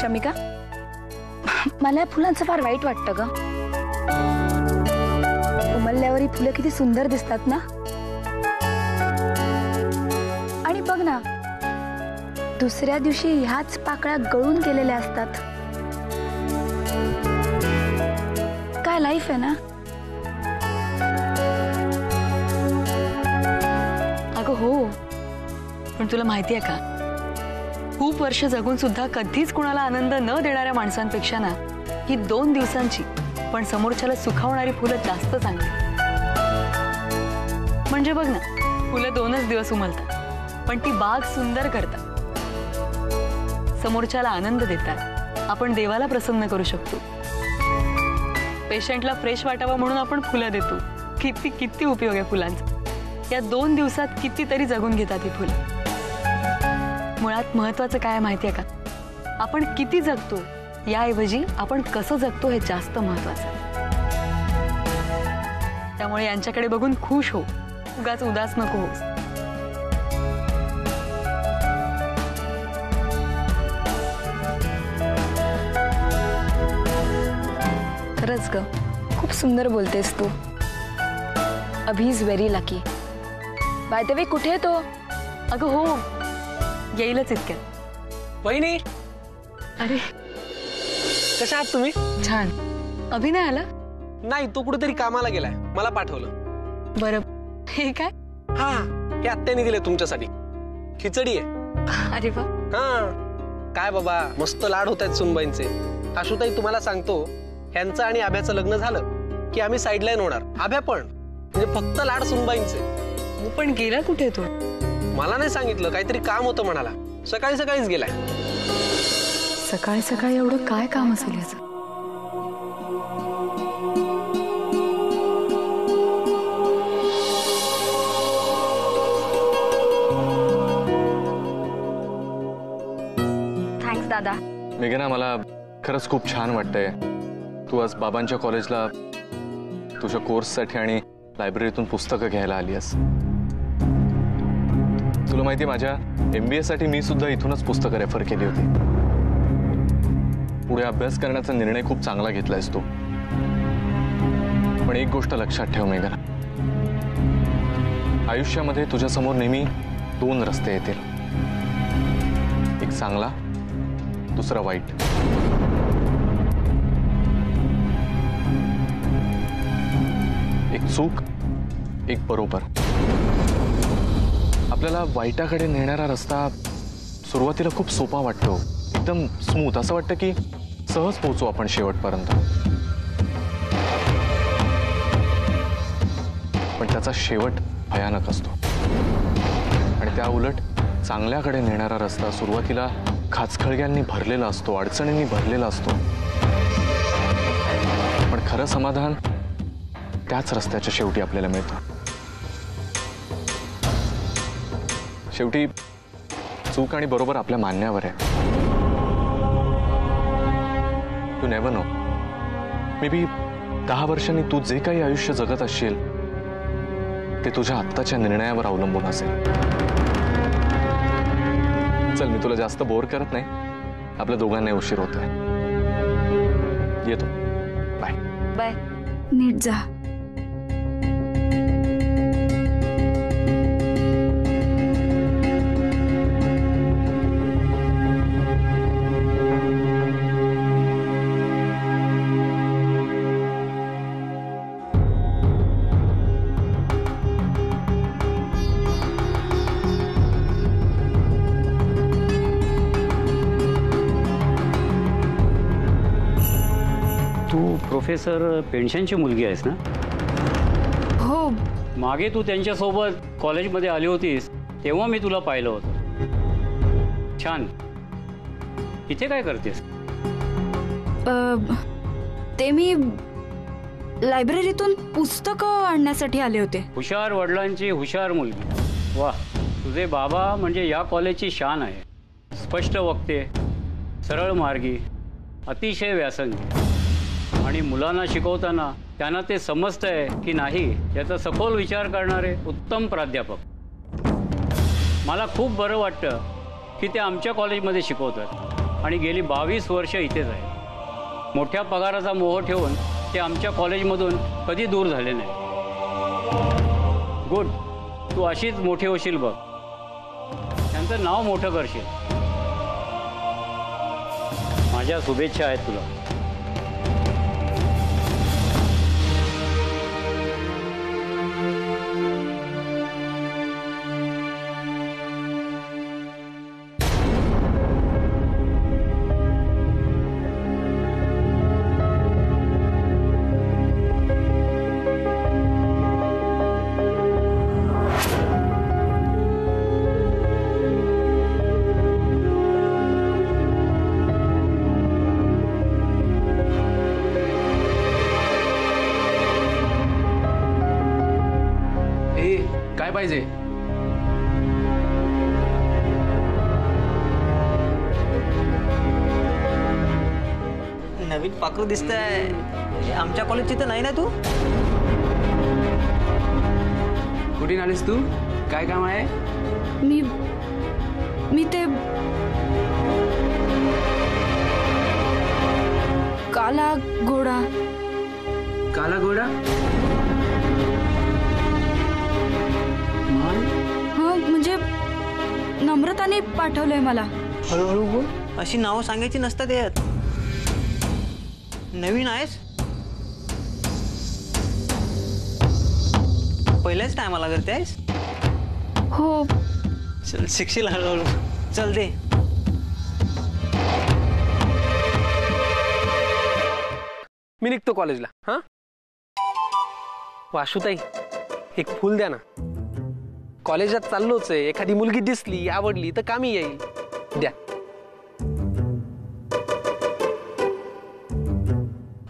शमिका, मला या फुलांचं फार वाईट वाटतं ग. उमलल्यावर ही फुलं किती सुंदर दिसतात ना. आणि बघ ना, दुसऱ्या दिवशी ह्याच पाकळ्या गळून गेलेल्या असतात. काय लाईफ आहे ना. अगं हो, पण तुला माहिती आहे का, खूप वर्ष जगून सुद्धा कधीच कुणाला आनंद न देणाऱ्या माणसांपेक्षा ना ही 2 दिवसांची पण समोरच्याला सुखावणारी फुलं जास्त चांगली. म्हणजे बघ ना, फुलं 2च दिवस उमलतात पण ती बाग सुंदर करतात, समोरच्याला आनंद देतात, आपण देवाला प्रसन्न करू शकतो. पेशंटला फ्रेश वाटावं म्हणून आपण फुलं देतो. किती किती उपयोग आहे फुलांचा. या 2 दिवसात कितीतरी जगून घेतात ही फुलं. मुळात महत्वाचं काय माहितीये का, आपण किती जगतो याऐवजी आपण कसं जगतो हे जास्त महत्वाचं. त्यामुळे यांच्याकडे बघून खुश हो, उगाच उदास नको होस. खरंच ग, खूप सुंदर बोलतेस तू. अभी is very lucky. By the way, कुठे तो? अगं हो, येईलच इतक्यात. वहिनी, अरे कशा आहात तुम्ही? छान. अभि नाही आला? नाही, तो कुठेतरी कामाला गेलाय, मला पाठवलं. बरं, हे काय? हा, हे आत्याने दिले तुमच्यासाठी. खिचडी आहे. अरे वा. हा, काय बाबा, मस्त लाड होत आहेत सुनबाईंचे. आशुताई, तुम्हाला सांगतो, ह्यांचं आणि आभ्याचं लग्न झालं की आम्ही साईडलाईन होणार. आभ्या पण, म्हणजे फक्त लाड सुनबाईंचे. पण गेला कुठे तो? मला नाही सांगितलं, काहीतरी काम होतं म्हणाला. सकाळी सकाळीच गेलाय. सकाळी सकाळी एवढं काय काम असेल याचं? थँक्स दादा. मेघना, मला खरंच खूप छान वाटतंय तू आज बाबांच्या कॉलेजला तुझ्या कोर्ससाठी आणि लायब्ररीतून पुस्तकं घ्यायला आली आहेस. तुला माहिती आहे, माझ्या MBA साठी मी सुद्धा इथूनच पुस्तकं रेफर केली होती. पुढे अभ्यास करण्याचा निर्णय खूप चांगला घेतलायस तू. पण एक गोष्ट लक्षात ठेव मेघना, आयुष्यामध्ये तुझ्यासमोर नेहमी 2 रस्ते येतील. एक चांगला, दुसरा वाईट. एक चूक, एक बरोबर. आपल्याला वाईटाकडे नेणारा रस्ता सुरुवातीला खूप सोपा वाटतो, एकदम स्मूथ. असं वाटतं की सहज पोहोचू आपण शेवटपर्यंत. पण त्याचा शेवट भयानक असतो. आणि त्या उलट चांगल्याकडे नेणारा रस्ता सुरुवातीला खाचखळग्यांनी भरलेला असतो, अडचणींनी भरलेला असतो. पण खरं समाधान त्याच रस्त्याच्या शेवटी आपल्याला मिळतं. शेवटी चूक आणि बरोबर आपल्या मान्यावर आहे. तू नेव्हर नो, मे बी 10 वर्षांनी तू जे काही आयुष्य जगत असशील ते तुझ्या आत्ताच्या निर्णयावर अवलंबून असेल. चल, मी तुला जास्त बोर करत नाही. आपल्या दोघांना उशीर होतोय. येतो. Bye bye. नीट जा. प्रोफेसर पेन्शनची मुलगी आहेस ना? हो. मागे तू त्यांच्यासोबत कॉलेजमध्ये आली होतीस तेव्हा मी तुला पाहिलं होतं. छान. इथे काय करतेस? ते मी लायब्ररीतून पुस्तकं आणण्यासाठी आले होते. हुशार वडिलांची हुशार मुलगी. वाह, तुझे बाबा म्हणजे या कॉलेजची शान आहे. स्पष्ट वक्ते, सरळ मार्गी, अतिशय व्यासंगी. आणि मुलांना शिकवताना त्यांना ते समजतंय की नाही याचा सखोल विचार करणारे उत्तम प्राध्यापक. मला खूप बरं वाटतं की ते आमच्या कॉलेजमध्ये शिकवतात. आणि गेली 22 वर्ष इथेच आहे. मोठ्या पगाराचा मोह ठेवून ते आमच्या कॉलेजमधून कधी दूर झाले नाही. गुड, तू अशीच मोठी होशील बघ. त्यांचं नाव मोठं करशील. माझ्या शुभेच्छा आहेत तुला. काय पाहिजे? नवीन पाखरू दिसतंय. आमच्या कॉलेजची तर नाही ना तू? कुठे आलीस तू? काय काम आहे? मी ते काला घोडा. काला घोडा? हा म्हणजे नम्रताने पाठवलंय मला. हळूहळू बोल. अशी नावं सांगायची नसतात यात. नवीन आहेस? पहिल्याच टायमाला करते आहेस? हो. चल शिकशील हळूहळू. चल दे. मी निघतो कॉलेजला. हा वाशुताई, एक फुल द्या ना. कॉलेजात चाललोच आहे. एखादी मुलगी दिसली, आवडली तर कामी येईल. द्या.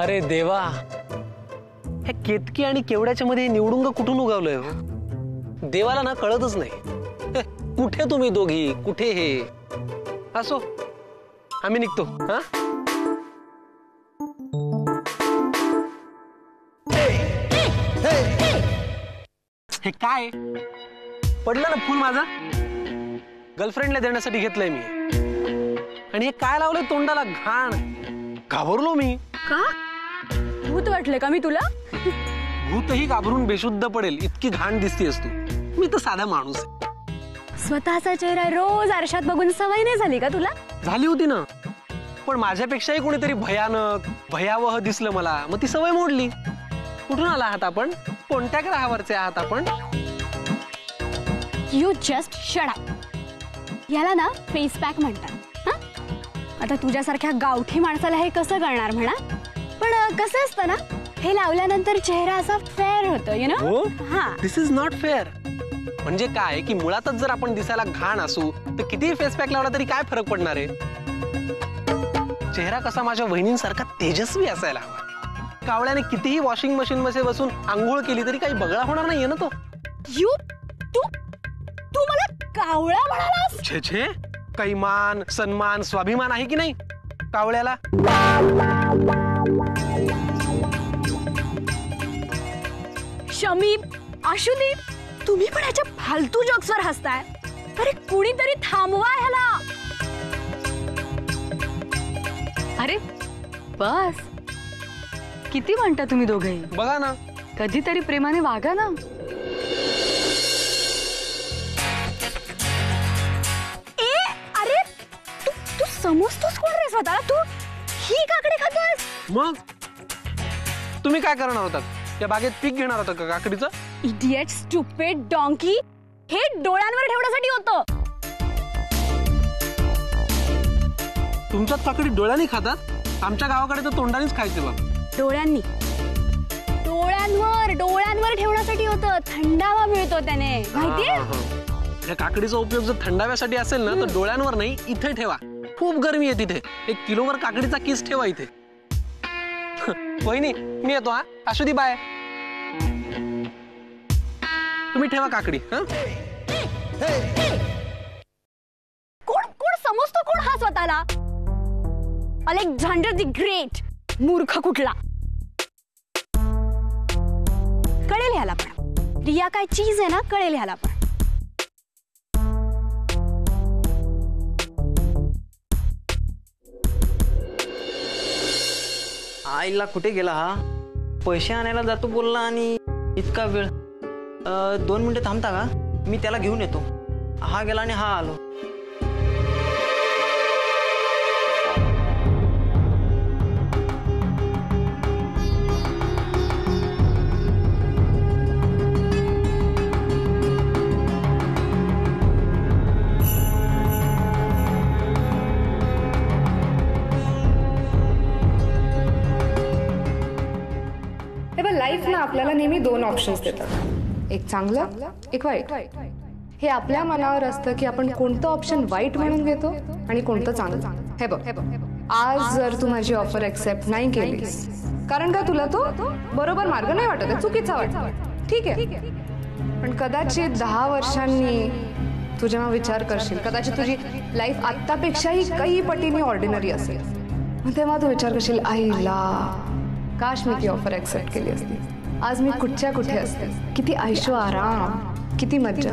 अरे देवा, हे केतकी आणि केवड्याच्या मध्ये निवडुंग कुठून उगवलंय हो? देवाला ना कळतच नाही. कुठे तुम्ही दोघी, कुठे हे. असो, आम्ही निघतो. हा हे काय पडलं ना फुल माझं? गर्लफ्रेंडला देण्यासाठी घेतलंय मी. आणि हे काय लावलंय तोंडाला? घाण. घाबरलो मी. का? भूत वाटलं का मी तुला? भूतही घाबरून बेशुद्ध पडेल इतकी घाण दिसतेस तू. मी तर साधा माणूस आहे. स्वतःचा चेहरा रोज आरशात बघून सवय नाही झाली का तुला? झाली होती ना, पण माझ्यापेक्षाही कोणीतरी भयानक भयावह दिसलं मला. मग ती सवय मोडली. कुठून आला आहात आपण? कोणत्या ग्रहावरचे आहात आपण? You just shut up. याला ना फेस पॅक म्हणतात. आता तुझ्यासारख्या गावठी माणसाला हे कसं कळणार म्हणा. पण कसं असतं ना, हे लावल्यानंतर चेहरा असा फेअर होतो, यु नो. हा, दिस इज नॉट फेअर. म्हणजे काय की मुळातच जर आपण दिसायला घाण असू तर कितीही फेस पॅक लावला तरी काय फरक पडणार आहे? चेहरा कसा माझ्या वहिनींसारखा तेजस्वी असायला हवा. कावळ्याने कितीही वॉशिंग मशीन मध्ये बसून आंघोळ केली तरी काही बगळा होणार नाहीये ना तो. तू मला कावळा म्हणालास? छे छे, काही मान सन्मान स्वाभिमान आहे की नाही कावळ्याला? शमी, आशुदीप, तुम्ही पण ह्याच्या फालतू जोक्सवर हसताय. अरे कुणीतरी थांबवा ह्याला. अरे बस, किती म्हणता तुम्ही दोघेही? बघा ना, कधीतरी प्रेमाने वागा ना. अरे तू समजतोस कोण रे स्वतःला? तू ही काकडी खातोस? मग तुम्ही काय करणार होतात? त्या बागेत पीक घेणार होता का काकडीचं? Idiot, stupid, donkey. हे डोळ्यांवर ठेवण्यासाठी होतं. तुमच्यात काकडी डोळ्यांनी खातात? आमच्या गावाकडे तर तोंडानेच खायचे बघ. डोळ्यांनी, डोळ्यांवर ठेवण्यासाठी होतं. थंडावा मिळतो त्याने, माहितीये? या काकडीचा उपयोग जर थंडाव्यासाठी असेल ना तर डोळ्यांवर नाही, इथे ठेवा. खूप गरमी आहे तिथे. 1 किलोवर काकडीचा किस ठेवा इथे. वहिनी, मी येतो. हा अश्वती, बाय. तुम्ही ठेवा काकडी. कोण समजतो कोण हा स्वतःला? Alexander the great. मूर्ख कुठला. कळेल ह्याला पण. रिया काय चीज आहे ना, कळेल ह्याला पण. आईला कुठे गेला हा? पैसे आणायला जातो बोलला आणि इतका वेळ. 2 मिनिटं थांबता का? मी त्याला घेऊन येतो. हा गेला आणि हा आलो. लाईफ ना आपल्याला नेहमी 2 ऑप्शन्स देतात, एक चांगलं एक वाईट. हे आपल्या मनावर असतं की आपण कोणतं ऑप्शन वाईट म्हणून घेतो आणि कोणतं चांगलं. हे बघ, आज जर तू माझी ऑफर ऍक्सेप्ट नाही केलीस कारण का तुला तो बरोबर मार्ग नाही वाटत आहे, चुकीचा वाटतो, ठीक आहे. पण कदाचित 10 वर्षांनी तू जेव्हा विचार करशील, कदाचित तुझी लाईफ आत्तापेक्षाही काही पटीने ऑर्डिनरी असेल, मग तेव्हा तू विचार करशील आईला काश मी ती ऑफर ऍक्सेप्ट केली असती. आज मी कुठे असते, किती ऐशो आराम, किती मज्जा.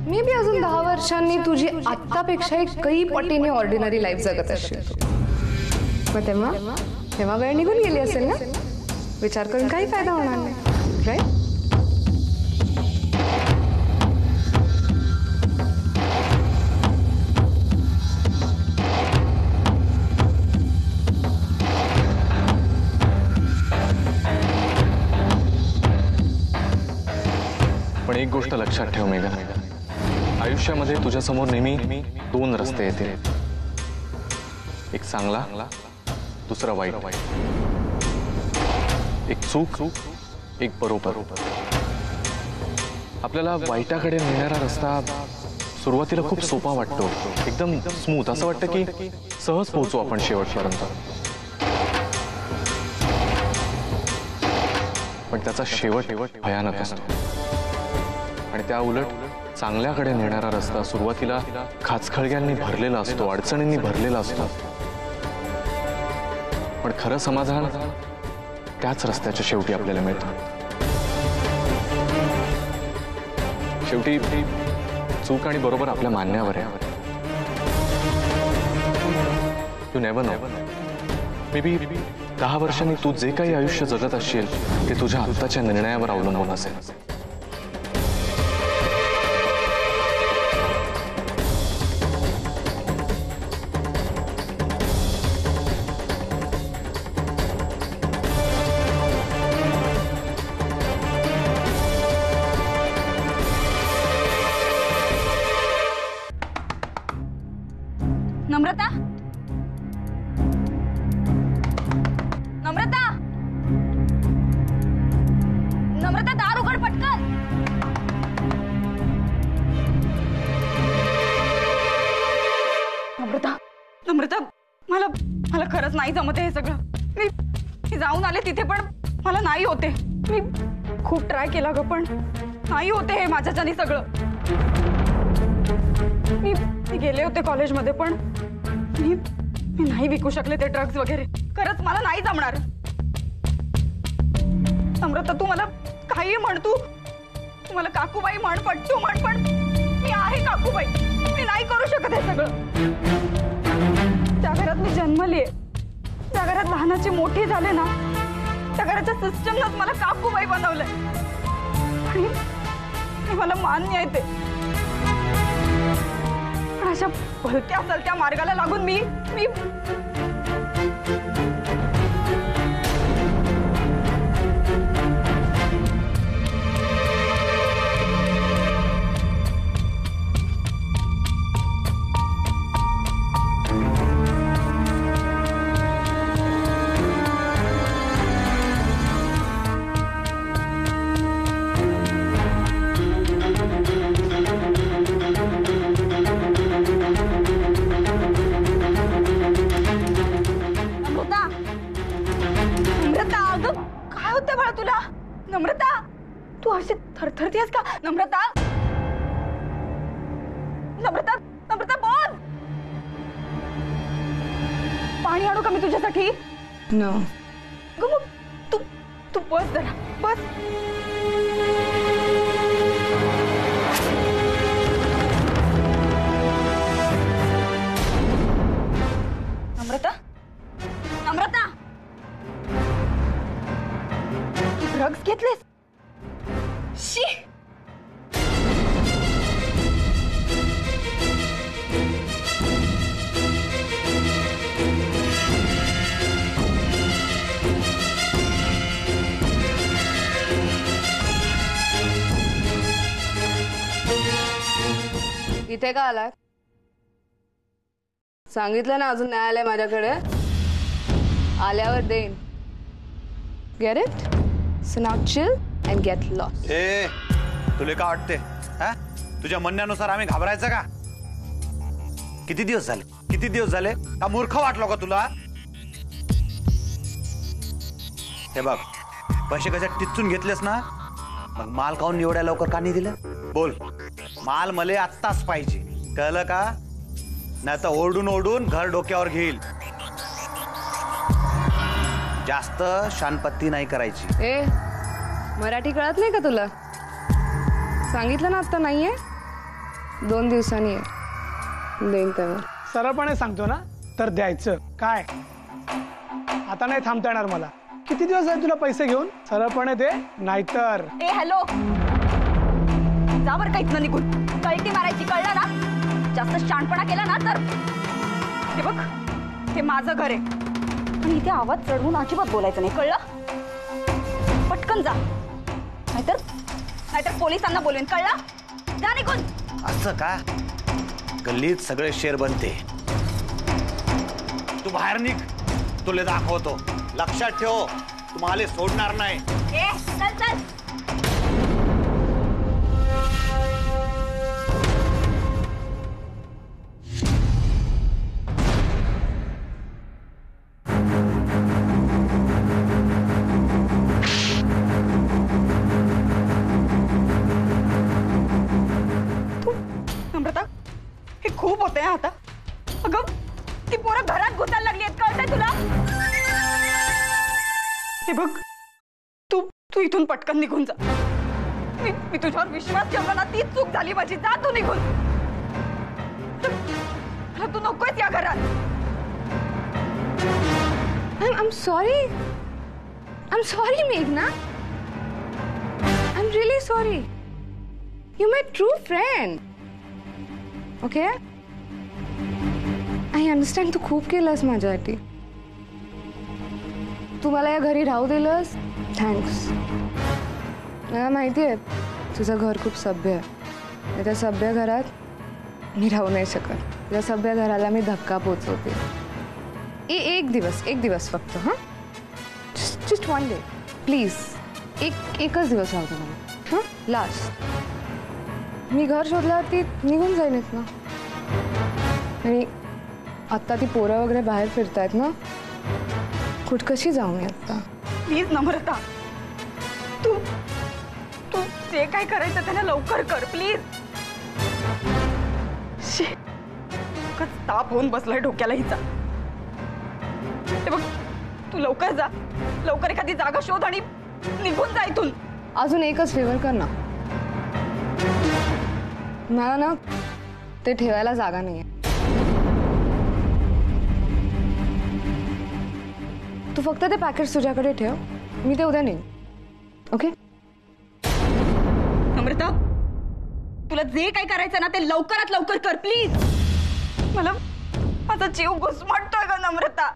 मी बी अजून 10 वर्षांनी तुझी आत्तापेक्षा काही पटीने ऑर्डिनरी लाईफ जगत असशील. मग तेव्हा वेळ निघून गेली असेल ना. विचार करून काही फायदा होणार नाही, राईट? पण एक गोष्ट लक्षात ठेव मेघा, आयुष्यामध्ये तुझ्यासमोर नेहमी 2 रस्ते येतील, एक चांगला दुसरा वाईट, एक चूक एक बरोबर. आपल्याला वाईटाकडे नेणारा रस्ता सुरुवातीला खूप सोपा वाटतो, एकदम स्मूथ, असं वाटतं की सहज पोहोचू आपण शेवटपर्यंत. पण त्याचा शेवट भयानक असतो. आणि त्या उलट चांगल्याकडे नेणारा रस्ता सुरुवातीला खाचखळग्यांनी भरलेला असतो, अडचणींनी भरलेला असतो. पण खरं समाधान त्याच रस्त्याच्या शेवटी आपल्याला मिळतं. शेवटी चूक आणि बरोबर आपल्या मान्यावर आहे. You never know, may be 10 वर्षांनी तू जे काही आयुष्य जगत असशील ते तुझ्या आत्ताच्या निर्णयावर अवलंबून असेल. नम्रता, नम्रता, नम्रता, दार उघड पटकन. नम्रता, नम्रता, मला खरंच नाही जमत हे सगळं. मी जाऊन आले तिथे पण मला नाही होते. मी खूप ट्राय केला ग, पण नाही होते हे माझ्याच्यानी सगळं. मी गेले होते कॉलेजमध्ये, पण मी नाही विकू शकले ते ड्रग्ज वगैरे. खरंच मला नाही जमणार. नम्रता, तू मला काही म्हण, तू मला काकूबाई म्हण, पट्टू म्हण, पण मी आहे काकूबाई. मी नाही करू शकत हे सगळं. त्या घरात मी जन्मलीये, त्या घरात लहानाची मोठी झाले ना, त्या घराच्या सिस्टमनंच मला काकूबाई बनवलंय. आणि मला मान्य आहे ते. अशा भलत्या चलत्या मार्गाला लागून मी तुला. नम्रता, तू अशी थरथरतीयस का? नम्रता, नम्रता, नम्रता, बोल. पाणी आणू का मी तुझ्यासाठी? नो. तू बस जरा, बस. नम्रता, नम्रता, इथे का आलाय? सांगितलं ना अजून नाही आलंय माझ्याकडे. आल्यावर देईन. Get it? So now chill and get lost. ए तुला का वाटते हा? तुझ्या म्हणण्यानुसार आम्ही घाबरायचं का? किती दिवस झाले का मूर्ख वाटलो का तुला? हे बघ, पैसे कशा टिचून घेतलेस ना, मग माल खाऊन एवढ्या लवकर का नाही दिलं? बोल, माल मले आत्ताच पाहिजे, कळलं का? नाही तर ओरडून ओरडून घर डोक्यावर घेईल. जास्त शानपत्ती नाही करायची. ए मराठी कळत नाही का तुला? सांगितलं ना आता नाहीये. 2 दिवसांनी आहे, देईन तेव्हा. सरळपणे सांगतो ना तर द्यायचं काय? आता नाही थांबता येणार मला. किती दिवस आहे तुला पैसे घेऊन? सरळपणे दे, नाहीतर. ए हॅलो, जा बरं का इथनं निघून. कळती मारायची, कळलं ना? जास्त शाणपणा केला ना तर हे बघ, हे माझं घर आहे आणि इथे आवाज चढवून अजिबात बोलायचं नाही, कळलं? पटकन जा, नाहीतर पोलिसांना बोलवेन, कळलं? जा निघून. असं का? गल्लीत सगळे शेर बनते. तू बाहेर निघ, तुला दाखवतो. लक्षात ठेव, तुम्हाला सोडणार नाही. ए चल चल. नम्रता, हे खूप होतंय आता. अगं ती पोरं घरात घुसायला लागली आहेत, कळतंय तुला? हे बघ, तू इथून पटकन निघून जा. मी तुझ्यावर विश्वास ठेवला ना, तीच चूक झाली माझी. जा तू निघून. तू नकोयस या घरात. I'm sorry. I'm sorry, Meghna. I'm really sorry. You're my true friend. Okay? I understand तू खूप केलंस माझ्यासाठी. तू मला या घरी राहू दिलंस, थँक्स. मला माहिती आहे तुझं घर खूप सभ्य आहे. त्या सभ्य घरात मी राहू नाही शकत. त्या सभ्य घराला मी धक्का पोचवते. एक दिवस फक्त. हां, जस्ट 1 डे प्लीज. एकच दिवस राहतो मला. हां, लास्ट. मी घर शोधल्यावरती निघून जाईनच ना. आणि आत्ता ती पोरं वगैरे बाहेर फिरतायत ना, कुठ कशी जाऊ मी आत्ता? प्लीज नम्रता, तू जे काय करायचं त्याला लवकर कर प्लीज. ताप होऊन बसलाय डोक्याला हिचा. हे बघ, तू लवकर जा, लवकर एखादी जागा शोध आणि निघून जा इथून. अजून एकच फेवर कर ना. मला ना ते ठेवायला जागा नाहीये. तू फक्त ते पॅकेट तुझ्याकडे ठेव, मी ते उद्या नेईन. ओके? नम्रता, तुला जे काय करायचं ना ते लवकरात लवकर कर प्लीज. मला माझा जीव घुसमटतोय ग नम्रता,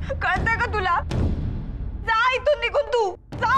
कळतंय का तुला? जा इथून निघून, तू जा.